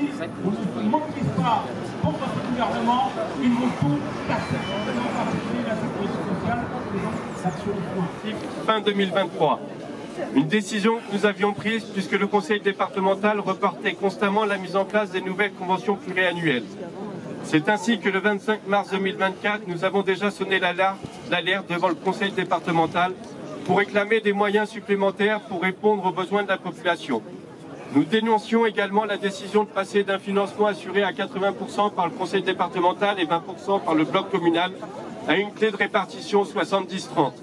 disent, vous ne mobilisez pas pour votre gouvernement, ils vont tout casser. En particulier la sécurité sociale, les actions fin 2023. Une décision que nous avions prise puisque le conseil départemental reportait constamment la mise en place des nouvelles conventions pluriannuelles. C'est ainsi que le 25 mars 2024, nous avons déjà sonné l'alerte devant le conseil départemental pour réclamer des moyens supplémentaires pour répondre aux besoins de la population. Nous dénoncions également la décision de passer d'un financement assuré à 80% par le conseil départemental et 20% par le bloc communal à une clé de répartition 70-30.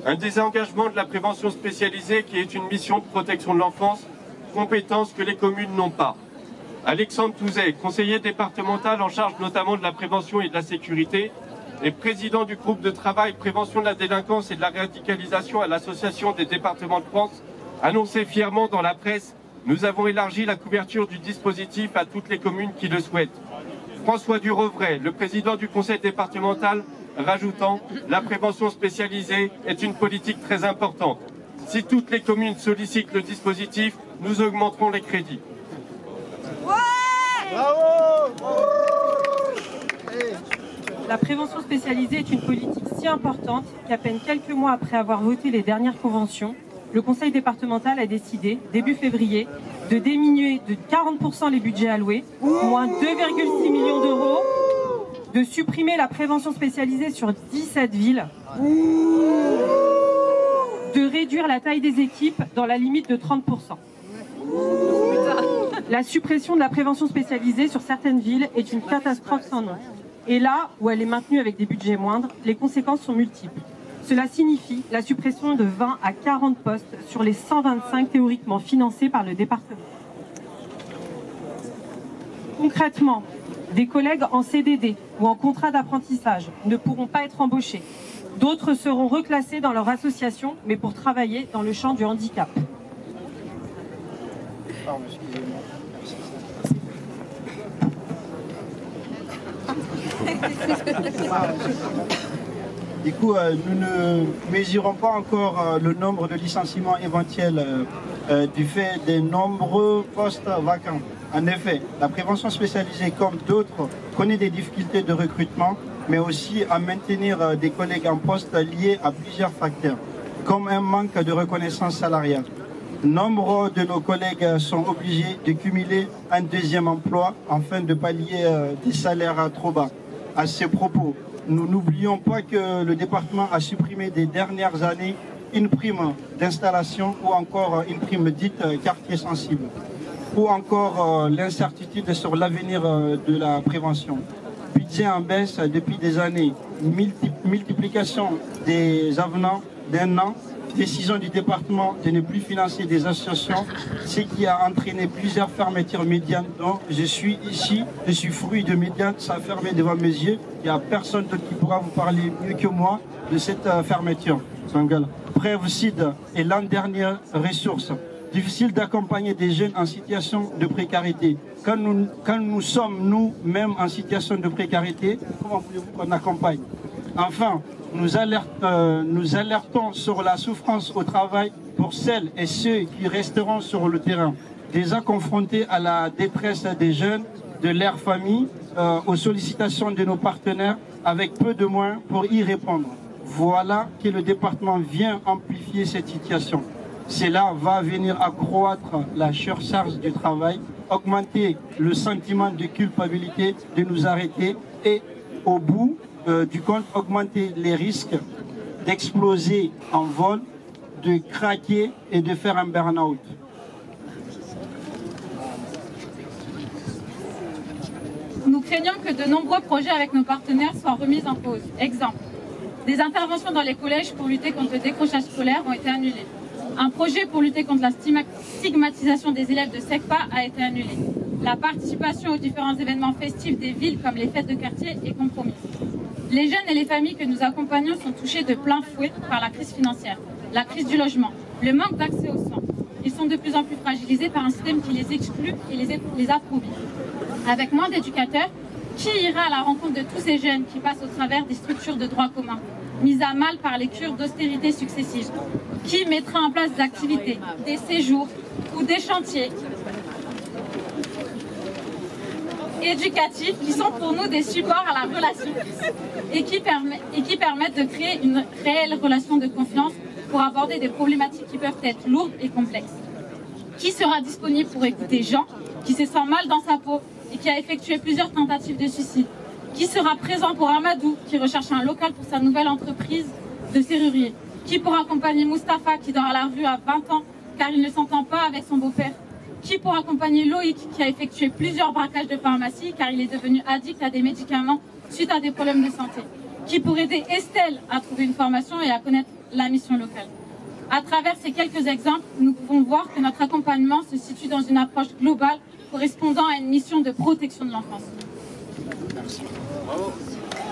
Un désengagement de la prévention spécialisée qui est une mission de protection de l'enfance, compétence que les communes n'ont pas. Alexandre Touzet, conseiller départemental en charge notamment de la prévention et de la sécurité, et président du groupe de travail prévention de la délinquance et de la radicalisation à l'Association des départements de France, annonçait fièrement dans la presse « Nous avons élargi la couverture du dispositif à toutes les communes qui le souhaitent ». François Durovray, le président du conseil départemental, rajoutant « La prévention spécialisée est une politique très importante. Si toutes les communes sollicitent le dispositif, nous augmenterons les crédits. » La prévention spécialisée est une politique si importante qu'à peine quelques mois après avoir voté les dernières conventions, le conseil départemental a décidé, début février, de diminuer de 40% les budgets alloués, moins 2,6 millions d'euros, de supprimer la prévention spécialisée sur 17 villes, de réduire la taille des équipes dans la limite de 30%. La suppression de la prévention spécialisée sur certaines villes est une catastrophe sans nom. Et là où elle est maintenue avec des budgets moindres, les conséquences sont multiples. Cela signifie la suppression de 20 à 40 postes sur les 125 théoriquement financés par le département. Concrètement, des collègues en CDD ou en contrat d'apprentissage ne pourront pas être embauchés. D'autres seront reclassés dans leur association, mais pour travailler dans le champ du handicap. Pardon, excusez-moi. Du coup, nous ne mesurons pas encore le nombre de licenciements éventuels du fait des nombreux postes vacants. En effet, la prévention spécialisée, comme d'autres, connaît des difficultés de recrutement, mais aussi à maintenir des collègues en poste liés à plusieurs facteurs, comme un manque de reconnaissance salariale. Nombre de nos collègues sont obligés de cumuler un deuxième emploi afin de pallier des salaires trop bas. À ce propos, nous n'oublions pas que le département a supprimé des dernières années une prime d'installation ou encore une prime dite quartier sensible, ou encore l'incertitude sur l'avenir de la prévention. Budget en baisse depuis des années, multiplication des avenants d'un an, décision du département de ne plus financer des associations, ce qui a entraîné plusieurs fermetures médianes. Donc je suis ici, je suis fruit de médianes, ça a fermé devant mes yeux. Il n'y a personne d'autre qui pourra vous parler mieux que moi de cette fermeture. Prévocide et l'an dernier, ressources. Difficile d'accompagner des jeunes en situation de précarité. Quand nous sommes nous-mêmes en situation de précarité, comment voulez-vous qu'on accompagne? Enfin, nous alertons sur la souffrance au travail pour celles et ceux qui resteront sur le terrain, déjà confrontés à la détresse des jeunes, de leurs familles, aux sollicitations de nos partenaires, avec peu de moyens pour y répondre. Voilà que le département vient amplifier cette situation. Cela va venir accroître la surcharge du travail, augmenter le sentiment de culpabilité de nous arrêter et, au bout du compte, augmenter les risques d'exploser en vol, de craquer et de faire un burn-out. Nous craignons que de nombreux projets avec nos partenaires soient remis en cause. Exemple, des interventions dans les collèges pour lutter contre le décrochage scolaire ont été annulées. Un projet pour lutter contre la stigmatisation des élèves de SECPA a été annulé. La participation aux différents événements festifs des villes comme les fêtes de quartier est compromise. Les jeunes et les familles que nous accompagnons sont touchés de plein fouet par la crise financière, la crise du logement, le manque d'accès aux soins. Ils sont de plus en plus fragilisés par un système qui les exclut et les appauvrit. Avec moins d'éducateurs, qui ira à la rencontre de tous ces jeunes qui passent au travers des structures de droit commun, mises à mal par les cures d'austérité successives? Qui mettra en place des activités, des séjours ou des chantiers éducatifs qui sont pour nous des supports à la relation et qui permettent de créer une réelle relation de confiance pour aborder des problématiques qui peuvent être lourdes et complexes. Qui sera disponible pour écouter Jean, qui se sent mal dans sa peau et qui a effectué plusieurs tentatives de suicide? Qui sera présent pour Amadou, qui recherche un local pour sa nouvelle entreprise de serrurier? Qui pour accompagner Mustapha, qui dort à la rue à 20 ans car il ne s'entend pas avec son beau-père? Qui pour accompagner Loïc, qui a effectué plusieurs braquages de pharmacie car il est devenu addict à des médicaments suite à des problèmes de santé? Qui pour aider Estelle à trouver une formation et à connaître la mission locale? À travers ces quelques exemples, nous pouvons voir que notre accompagnement se situe dans une approche globale correspondant à une mission de protection de l'enfance.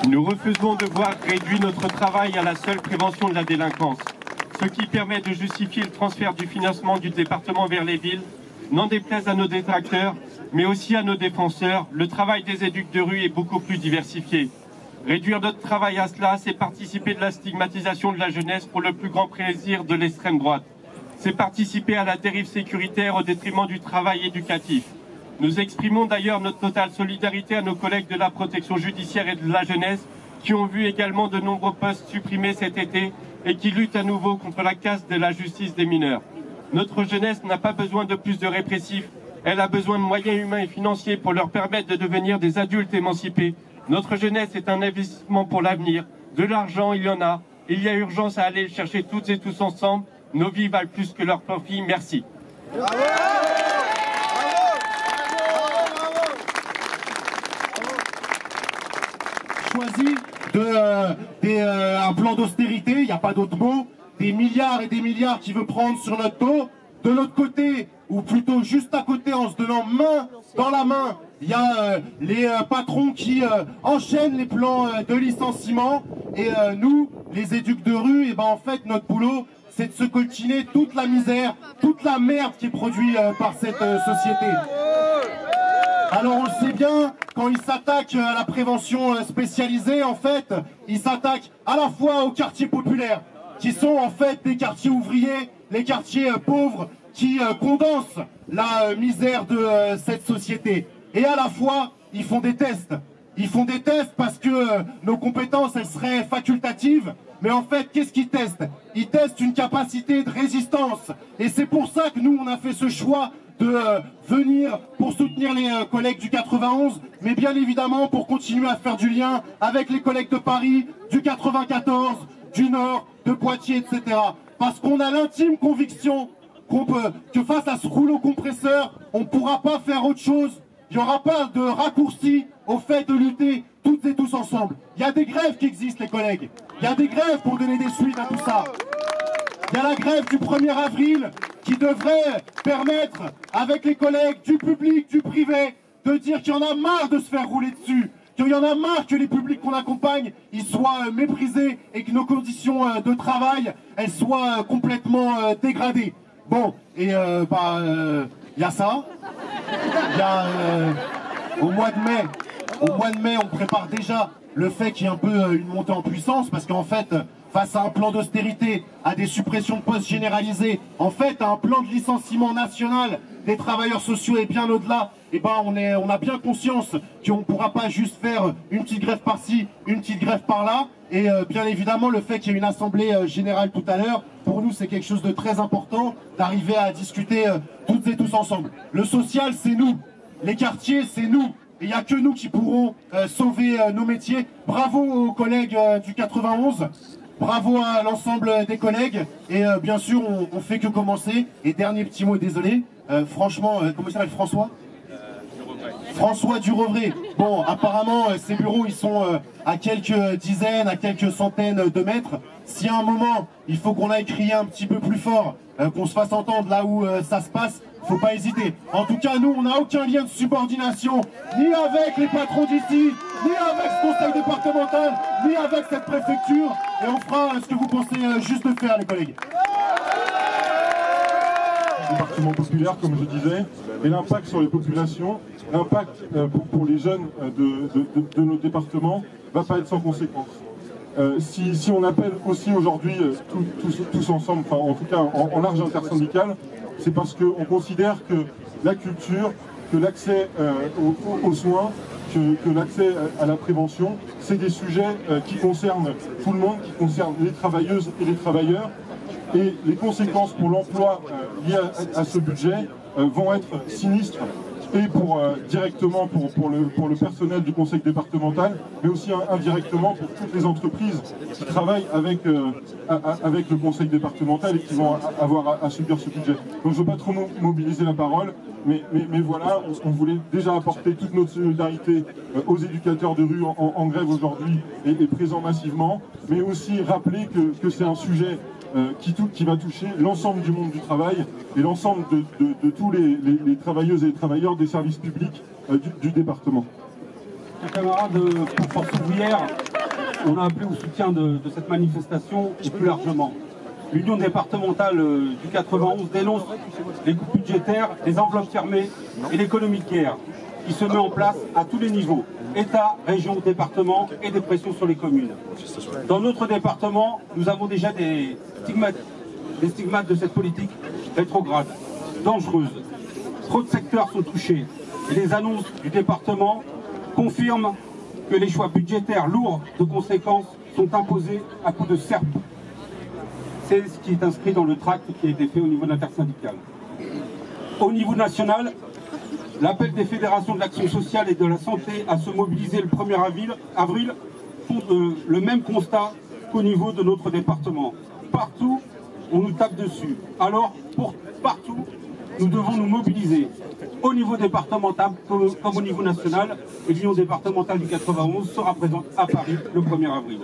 Nous refusons de voir réduit notre travail à la seule prévention de la délinquance, ce qui permet de justifier le transfert du financement du département vers les villes. N'en déplaise à nos détracteurs, mais aussi à nos défenseurs, le travail des éducs de rue est beaucoup plus diversifié. Réduire notre travail à cela, c'est participer de la stigmatisation de la jeunesse pour le plus grand plaisir de l'extrême droite. C'est participer à la dérive sécuritaire au détriment du travail éducatif. Nous exprimons d'ailleurs notre totale solidarité à nos collègues de la protection judiciaire et de la jeunesse qui ont vu également de nombreux postes supprimés cet été et qui luttent à nouveau contre la casse de la justice des mineurs. Notre jeunesse n'a pas besoin de plus de répressifs, elle a besoin de moyens humains et financiers pour leur permettre de devenir des adultes émancipés. Notre jeunesse est un investissement pour l'avenir. De l'argent, il y en a. Il y a urgence à aller le chercher toutes et tous ensemble. Nos vies valent plus que leurs profits. Merci. Bravo. Choisi un plan d'austérité, il n'y a pas d'autre mot, des milliards et des milliards qu'il veut prendre sur notre dos. De l'autre côté, ou plutôt juste à côté, en se donnant main dans la main, il y a les patrons qui enchaînent les plans de licenciement. Et nous, les éducs de rue, et ben en fait notre boulot, c'est de se coltiner toute la misère, toute la merde qui est produite par cette société. Alors on le sait bien, quand ils s'attaquent à la prévention spécialisée, en fait, ils s'attaquent à la fois aux quartiers populaires, qui sont en fait des quartiers ouvriers, les quartiers pauvres, qui condensent la misère de cette société. Et à la fois, ils font des tests. Ils font des tests parce que nos compétences, elles seraient facultatives. Mais en fait, qu'est-ce qu'ils testent? Ils testent une capacité de résistance. Et c'est pour ça que nous, on a fait ce choix de venir pour soutenir les collègues du 91, mais bien évidemment pour continuer à faire du lien avec les collègues de Paris, du 94, du Nord, de Poitiers, etc. Parce qu'on a l'intime conviction que face à ce rouleau compresseur, on ne pourra pas faire autre chose. Il n'y aura pas de raccourci au fait de lutter toutes et tous ensemble. Il y a des grèves qui existent, les collègues. Il y a des grèves pour donner des suites à tout ça. Il y a la grève du 1er avril qui devrait permettre, avec les collègues du public, du privé, de dire qu'il y en a marre de se faire rouler dessus, qu'il y en a marre que les publics qu'on accompagne, ils soient méprisés et que nos conditions de travail, elles soient complètement dégradées. Bon, et il y a ça. Il y a au mois de mai, on prépare déjà le fait qu'il y ait un peu une montée en puissance, parce qu'en fait, face à un plan d'austérité, à des suppressions de postes généralisées, en fait, à un plan de licenciement national des travailleurs sociaux et bien au-delà, eh ben on a bien conscience qu'on ne pourra pas juste faire une petite grève par-ci, une petite grève par-là. Et bien évidemment, le fait qu'il y ait une assemblée générale tout à l'heure, pour nous, c'est quelque chose de très important, d'arriver à discuter toutes et tous ensemble. Le social, c'est nous. Les quartiers, c'est nous. Et il n'y a que nous qui pourrons sauver nos métiers. Bravo aux collègues du 91. Bravo à l'ensemble des collègues. Et bien sûr, on fait que commencer. Et dernier petit mot, désolé. Franchement, comment il s'appelle, François Durovray. Bon, apparemment, ces bureaux, ils sont à quelques dizaines, à quelques centaines de mètres. Si à un moment, il faut qu'on aille crier un petit peu plus fort, qu'on se fasse entendre là où ça se passe, faut pas hésiter. En tout cas, nous, on n'a aucun lien de subordination, ni avec les patrons d'ici, ni avec ce conseil départemental, ni avec cette préfecture. Et on fera ce que vous pensez juste de faire, les collègues. Département populaire, comme je disais, et l'impact sur les populations, l'impact pour les jeunes de nos départements va pas être sans conséquence. Si on appelle aussi aujourd'hui tous ensemble, enfin en tout cas en large intersyndical, c'est parce qu'on considère que la culture que l'accès aux soins, que l'accès à la prévention, c'est des sujets qui concernent tout le monde, qui concernent les travailleuses et les travailleurs. Et les conséquences pour l'emploi liées à ce budget vont être sinistres, et directement pour le personnel du conseil départemental, mais aussi indirectement pour toutes les entreprises qui travaillent avec le conseil départemental et qui vont avoir à subir ce budget. Donc je ne veux pas trop mobiliser la parole, mais voilà, on voulait déjà apporter toute notre solidarité aux éducateurs de rue en grève aujourd'hui et présents massivement, mais aussi rappeler que c'est un sujet qui va toucher l'ensemble du monde du travail et l'ensemble de tous les travailleuses et les travailleurs des services publics du département. Camarades, pour Force ouvrière, on a appelé au soutien de cette manifestation et plus largement. L'Union départementale du 91 dénonce les coupes budgétaires, les enveloppes fermées et l'économie de guerre qui se met en place à tous les niveaux, État, région, département, et des pressions sur les communes. Dans notre département, nous avons déjà des stigmates de cette politique rétrograde, dangereuse. Trop de secteurs sont touchés et les annonces du département confirment que les choix budgétaires lourds de conséquences sont imposés à coups de serpe. C'est ce qui est inscrit dans le tract qui a été fait au niveau de l'intersyndicale. Au niveau national, l'appel des fédérations de l'action sociale et de la santé à se mobiliser le 1er avril font le même constat qu'au niveau de notre département. Partout, on nous tape dessus. Alors, partout, nous devons nous mobiliser. Au niveau départemental comme au niveau national, et l'Union départementale du 91 sera présente à Paris le 1er avril.